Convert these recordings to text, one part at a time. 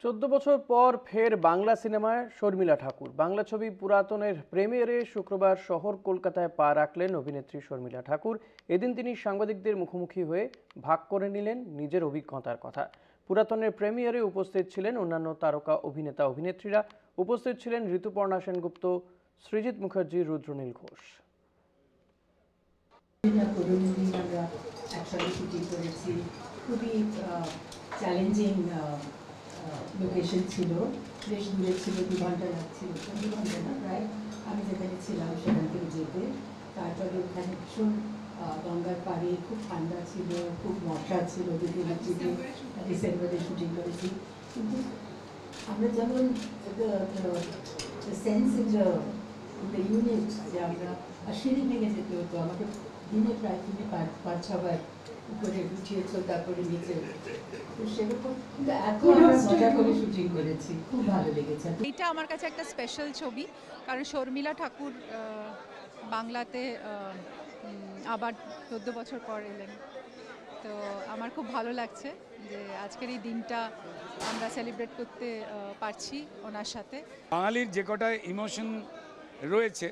14 বছর পর ফের বাংলা সিনেমায় শর্মিলা ঠাকুর। বাংলা ছবি পুরাতনের প্রিমিয়ারে শুক্রবার শহর কলকাতায় পা রাখলেন অভিনেত্রী শর্মিলা ঠাকুর। এদিন তিনি সাংবাদিকদের মুখোমুখি হয়ে ভাগ করে নিলেন নিজের অভিজ্ঞতার কথা। পুরাতনের প্রিমিয়ারে উপস্থিত ছিলেন অন্যান্য তারকা অভিনেতা অভিনেত্রীরা। উপস্থিত ছিলেন ঋতুপর্ণা সেনগুপ্ত, সৃজিত মুখার্জি, রুদ্রনীল ঘোষ। একসাথে শুটিং করেছি, খুবই চ্যালেঞ্জিং লোকেশন ছিল, বেশ দূরে ছিল, 2 ঘন্টা লাগছিল, 2 ঘন্টা না প্রায় আমি যেখানে ছিলাম সেখান থেকে যেতে। তারপরে ওখানে ভীষণ গঙ্গার পাড়ে খুব ঠান্ডা ছিল, খুব মশা ছিল, ডিসেম্বরে শুটিং করেছি। কিন্তু আমরা যেমন সেন্স ইন দ্য ইউনিট যে আমরা সিঁড়ি ভেঙে যেতে হতো, আমাকে দিনে প্রায় 5-6 বার উপরে উঠিয়েছ, তারপরে নিচে, তো সেরকম কিন্তু এত আমরা মজা করে শুটিং করেছি, খুব ভালো লেগেছে। এটা আমার কাছে একটা স্পেশাল ছবি, কারণ শর্মিলা ঠাকুর বাংলাতে আবার 14 বছর পর এলেন। তো আমার খুব ভালো লাগছে যে আজকের এই দিনটা আমরা সেলিব্রেট করতে পারছি ওনার সাথে। বাঙালির যে কটা ইমোশন রয়েছে,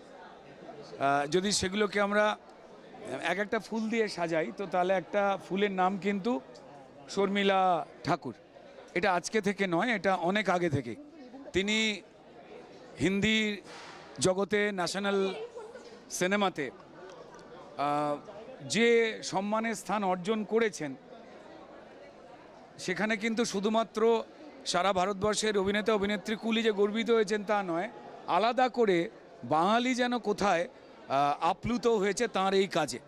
যদি সেগুলোকে আমরা এক একটা ফুল দিয়ে সাজাই, তো তাহলে একটা ফুলের নাম কিন্তু শর্মিলা ঠাকুর। এটা আজকে থেকে নয়, এটা অনেক আগে থেকে। তিনি হিন্দি জগতে, ন্যাশনাল সিনেমাতে যে সম্মানের স্থান অর্জন করেছেন, সেখানে কিন্তু শুধুমাত্র সারা ভারতবর্ষের অভিনেতা অভিনেত্রী কুলি যে গর্বিত হয়েছেন তা নয়, আলাদা করে বাঙালি যেন কোথায় আপ্লুত হয়েছে তাঁর এই কাজে।